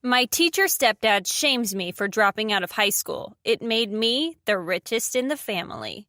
My teacher stepdad shames me for dropping out of high school. It made me the richest in the family.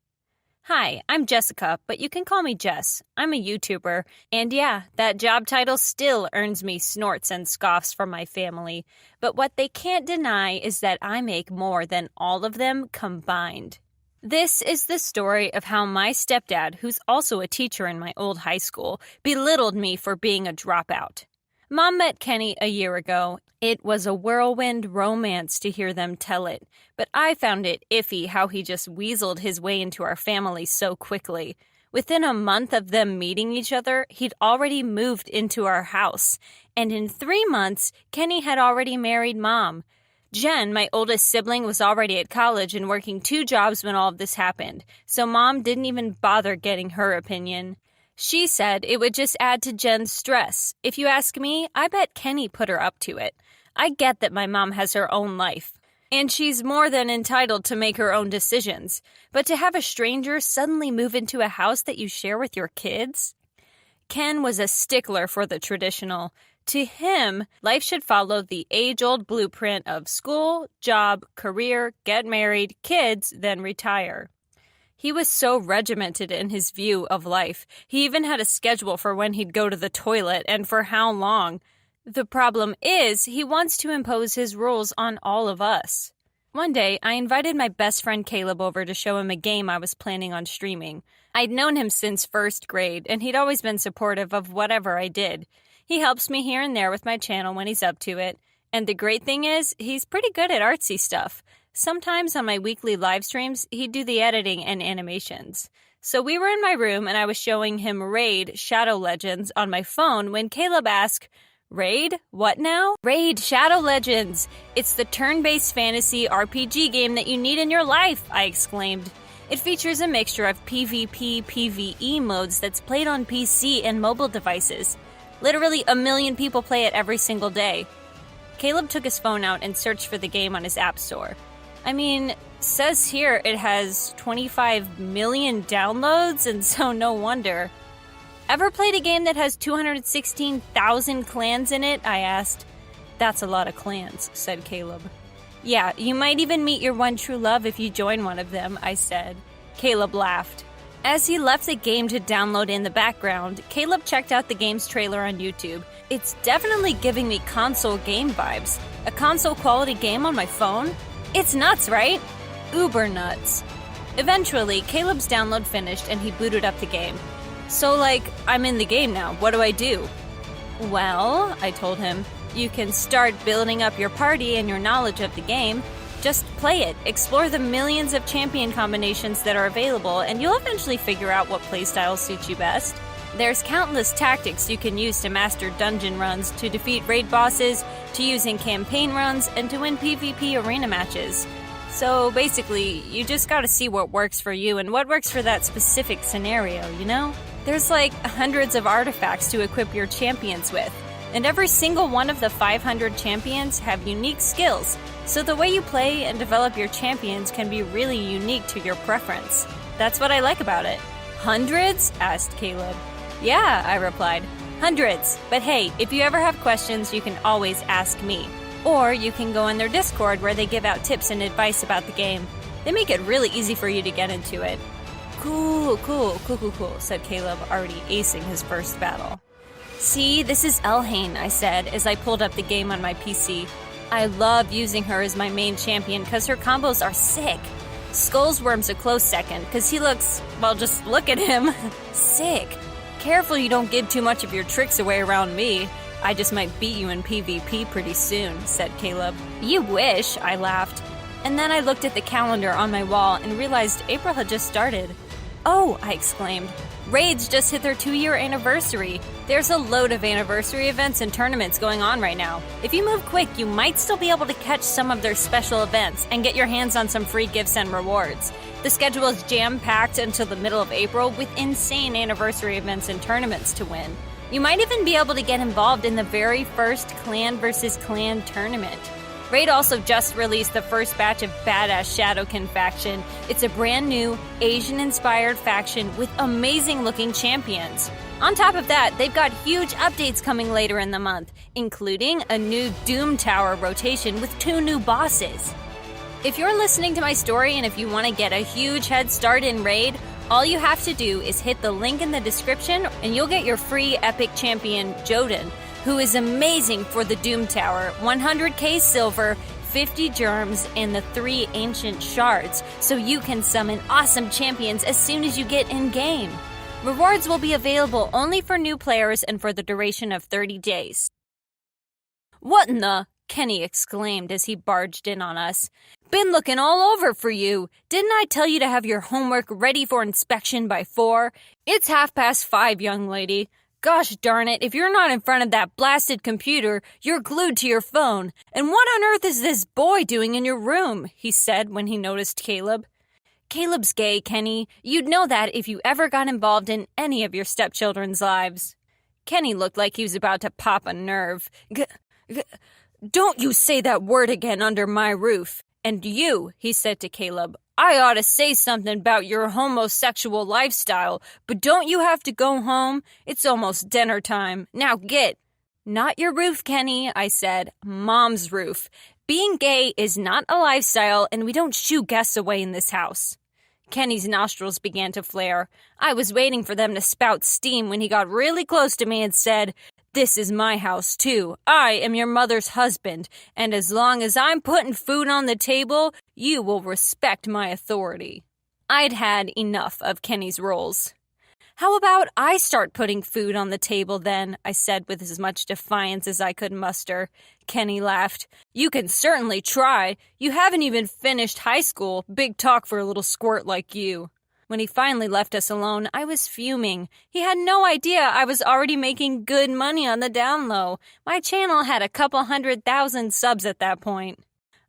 Hi, I'm Jessica, but you can call me Jess. I'm a YouTuber, and yeah, that job title still earns me snorts and scoffs from my family. But what they can't deny is that I make more than all of them combined. This is the story of how my stepdad, who's also a teacher in my old high school, belittled me for being a dropout. Mom met Kenny a year ago. It was a whirlwind romance to hear them tell it, but I found it iffy how he just weaseled his way into our family so quickly. Within a month of them meeting each other, he'd already moved into our house, and in 3 months, Kenny had already married Mom. Jen, my oldest sibling, was already at college and working 2 jobs when all of this happened, so Mom didn't even bother getting her opinion. She said it would just add to Jen's stress. If you ask me, I bet Kenny put her up to it. I get that my mom has her own life, and she's more than entitled to make her own decisions. But to have a stranger suddenly move into a house that you share with your kids? Ken was a stickler for the traditional. To him, life should follow the age-old blueprint of school, job, career, get married, kids, then retire. He was so regimented in his view of life. He even had a schedule for when he'd go to the toilet and for how long. The problem is, he wants to impose his rules on all of us. One day, I invited my best friend Caleb over to show him a game I was planning on streaming. I'd known him since 1st grade, and he'd always been supportive of whatever I did. He helps me here and there with my channel when he's up to it. And the great thing is, he's pretty good at artsy stuff. Sometimes on my weekly live streams, he'd do the editing and animations. So we were in my room and I was showing him Raid Shadow Legends on my phone when Caleb asked, "Raid? What now?" "Raid Shadow Legends. It's the turn-based fantasy RPG game that you need in your life," I exclaimed. It features a mixture of PvP, PvE modes that's played on PC and mobile devices. Literally 1 million people play it every single day. Caleb took his phone out and searched for the game on his app store. I mean, says here it has 25 million downloads, and so no wonder. "Ever played a game that has 216,000 clans in it?" I asked. "That's a lot of clans," said Caleb. "Yeah, you might even meet your one true love if you join one of them," I said. Caleb laughed. As he left the game to download in the background, Caleb checked out the game's trailer on YouTube. It's definitely giving me console game vibes. A console quality game on my phone? It's nuts, right? Uber nuts. Eventually, Caleb's download finished and he booted up the game. "So, I'm in the game now. What do I do?" "Well," I told him, "you can start building up your party and your knowledge of the game. Just play it, explore the millions of champion combinations that are available, and you'll eventually figure out what playstyle suits you best. There's countless tactics you can use to master dungeon runs, to defeat raid bosses, to use in campaign runs, and to win PvP arena matches. So basically, you just gotta see what works for you and what works for that specific scenario, you know? There's hundreds of artifacts to equip your champions with, and every single one of the 500 champions have unique skills, so the way you play and develop your champions can be really unique to your preference. That's what I like about it." "Hundreds?" asked Caleb. "Yeah," I replied. "Hundreds. But hey, if you ever have questions, you can always ask me. Or you can go on their Discord where they give out tips and advice about the game. They make it really easy for you to get into it." Cool, said Caleb, already acing his first battle. "See, this is Elhain," I said as I pulled up the game on my PC. "I love using her as my main champion because her combos are sick. Skullsworm's a close second because he looks, well, just look at him. Sick. Careful you don't give too much of your tricks away around me. I just might beat you in PvP pretty soon," said Caleb. "You wish," I laughed. And then I looked at the calendar on my wall and realized April had just started. "Oh," I exclaimed. "Raids just hit their 2-year anniversary. There's a load of anniversary events and tournaments going on right now. If you move quick, you might still be able to catch some of their special events and get your hands on some free gifts and rewards. The schedule is jam-packed until the middle of April with insane anniversary events and tournaments to win. You might even be able to get involved in the very first clan versus clan tournament. Raid also just released the first batch of badass Shadowkin faction. It's a brand new, Asian-inspired faction with amazing-looking champions. On top of that, they've got huge updates coming later in the month, including a new Doom Tower rotation with 2 new bosses. If you're listening to my story and if you want to get a huge head start in Raid, all you have to do is hit the link in the description and you'll get your free epic champion, Joden, who is amazing for the Doom Tower, 100k silver, 50 germs, and the 3 ancient shards, so you can summon awesome champions as soon as you get in-game. Rewards will be available only for new players and for the duration of 30 days. What in the? Kenny exclaimed as he barged in on us. Been looking all over for you. Didn't I tell you to have your homework ready for inspection by 4? It's 5:30, young lady. Gosh darn it, if you're not in front of that blasted computer, you're glued to your phone. And what on earth is this boy doing in your room? He said when he noticed Caleb. Caleb's gay, Kenny. You'd know that if you ever got involved in any of your stepchildren's lives. Kenny looked like he was about to pop a nerve. Don't you say that word again under my roof. And you, he said to Caleb, I ought to say something about your homosexual lifestyle, but don't you have to go home? It's almost dinner time. Now get. Not your roof, Kenny, I said. Mom's roof. Being gay is not a lifestyle, and we don't shoo guests away in this house. Kenny's nostrils began to flare. I was waiting for them to spout steam when he got really close to me and said, This is my house, too. I am your mother's husband, and as long as I'm putting food on the table, you will respect my authority. I'd had enough of Kenny's roles. How about I start putting food on the table then, I said with as much defiance as I could muster. Kenny laughed. You can certainly try. You haven't even finished high school. Big talk for a little squirt like you. When he finally left us alone, I was fuming. He had no idea I was already making good money on the down low. My channel had a couple 100,000 subs at that point.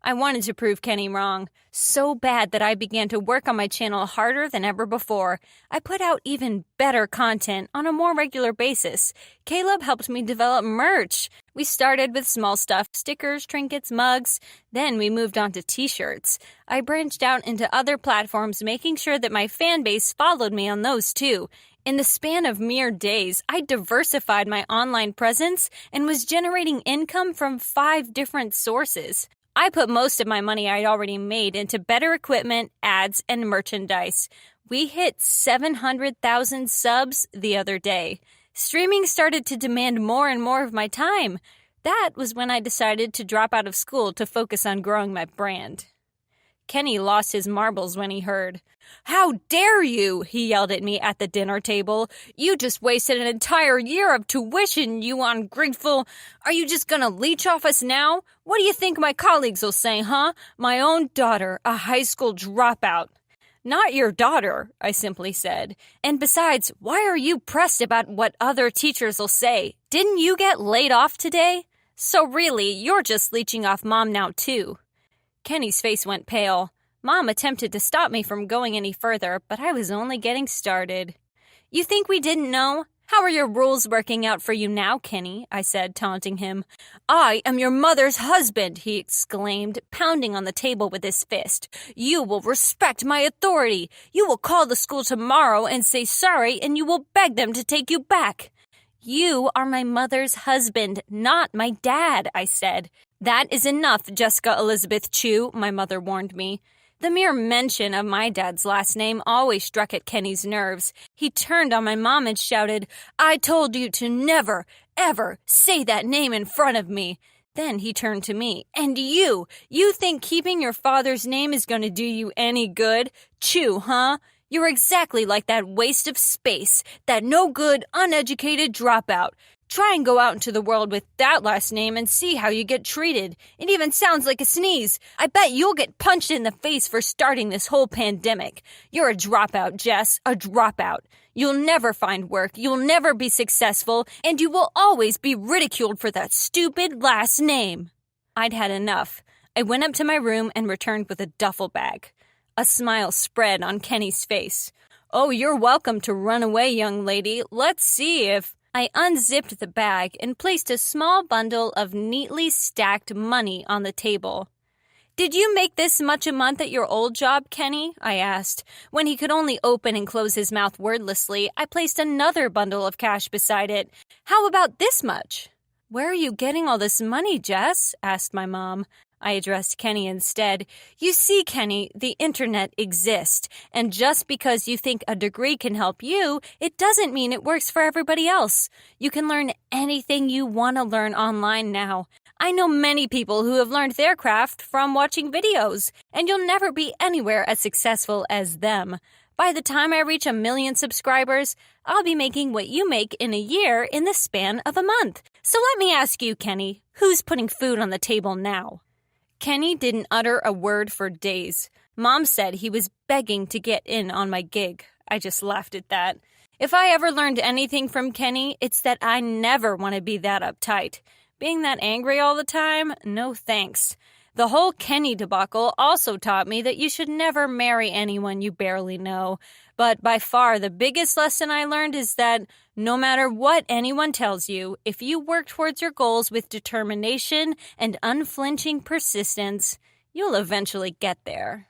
I wanted to prove Kenny wrong, so bad that I began to work on my channel harder than ever before. I put out even better content on a more regular basis. Caleb helped me develop merch. We started with small stuff, stickers, trinkets, mugs. Then we moved on to t-shirts. I branched out into other platforms, making sure that my fan base followed me on those too. In the span of mere days, I diversified my online presence and was generating income from 5 different sources. I put most of my money I'd already made into better equipment, ads, and merchandise. We hit 700,000 subs the other day. Streaming started to demand more and more of my time. That was when I decided to drop out of school to focus on growing my brand. Kenny lost his marbles when he heard. How dare you, he yelled at me at the dinner table. You just wasted an entire year of tuition, you ungrateful. Are you just gonna leech off us now? What do you think my colleagues will say, huh? My own daughter, a high school dropout. Not your daughter, I simply said. And besides, why are you pressed about what other teachers will say? Didn't you get laid off today? So really, you're just leeching off Mom now too. Kenny's face went pale. Mom attempted to stop me from going any further, but I was only getting started. You think we didn't know? How are your rules working out for you now, Kenny? I said, taunting him. I am your mother's husband, he exclaimed, pounding on the table with his fist. You will respect my authority. You will call the school tomorrow and say sorry, and you will beg them to take you back. You are my mother's husband, not my dad, I said. That is enough, Jessica Elizabeth Chu, my mother warned me. The mere mention of my dad's last name always struck at Kenny's nerves. He turned on my mom and shouted, I told you to never, ever say that name in front of me. Then he turned to me. And you think keeping your father's name is going to do you any good? Chu, huh? You're exactly like that waste of space, that no-good, uneducated dropout. Try and go out into the world with that last name and see how you get treated. It even sounds like a sneeze. I bet you'll get punched in the face for starting this whole pandemic. You're a dropout, Jess, a dropout. You'll never find work, you'll never be successful, and you will always be ridiculed for that stupid last name. I'd had enough. I went up to my room and returned with a duffel bag. A smile spread on Kenny's face. Oh, you're welcome to run away, young lady. Let's see if... I unzipped the bag and placed a small bundle of neatly stacked money on the table. Did you make this much a month at your old job, Kenny? I asked. When he could only open and close his mouth wordlessly, I placed another bundle of cash beside it. How about this much? Where are you getting all this money, Jess? Asked my mom. I addressed Kenny instead. You see, Kenny, the internet exists, and just because you think a degree can help you, it doesn't mean it works for everybody else. You can learn anything you want to learn online now. I know many people who have learned their craft from watching videos, and you'll never be anywhere as successful as them. By the time I reach 1 million subscribers, I'll be making what you make in a year in the span of a month. So let me ask you, Kenny, who's putting food on the table now? Kenny didn't utter a word for days. Mom said he was begging to get in on my gig. I just laughed at that. If I ever learned anything from Kenny, it's that I never want to be that uptight. Being that angry all the time? No thanks. The whole Kenny debacle also taught me that you should never marry anyone you barely know. But by far the biggest lesson I learned is that no matter what anyone tells you, if you work towards your goals with determination and unflinching persistence, you'll eventually get there.